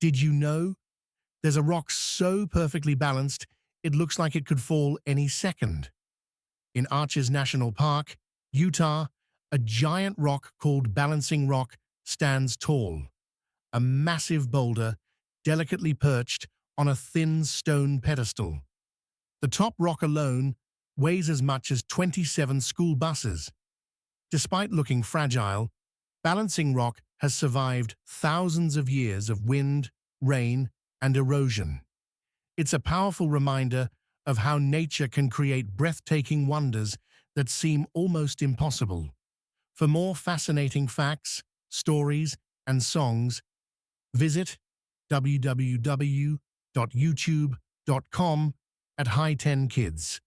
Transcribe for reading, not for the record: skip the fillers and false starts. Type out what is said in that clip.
Did you know there's a rock so perfectly balanced it looks like it could fall any second? In Arches National Park, Utah, a giant rock called Balancing Rock stands tall, a massive boulder delicately perched on a thin stone pedestal. The top rock alone weighs as much as 27 school buses. Despite looking fragile, Balancing Rock has survived thousands of years of wind, rain, and erosion. It's a powerful reminder of how nature can create breathtaking wonders that seem almost impossible. For more fascinating facts, stories, and songs, visit www.youtube.com at HighTen Kids.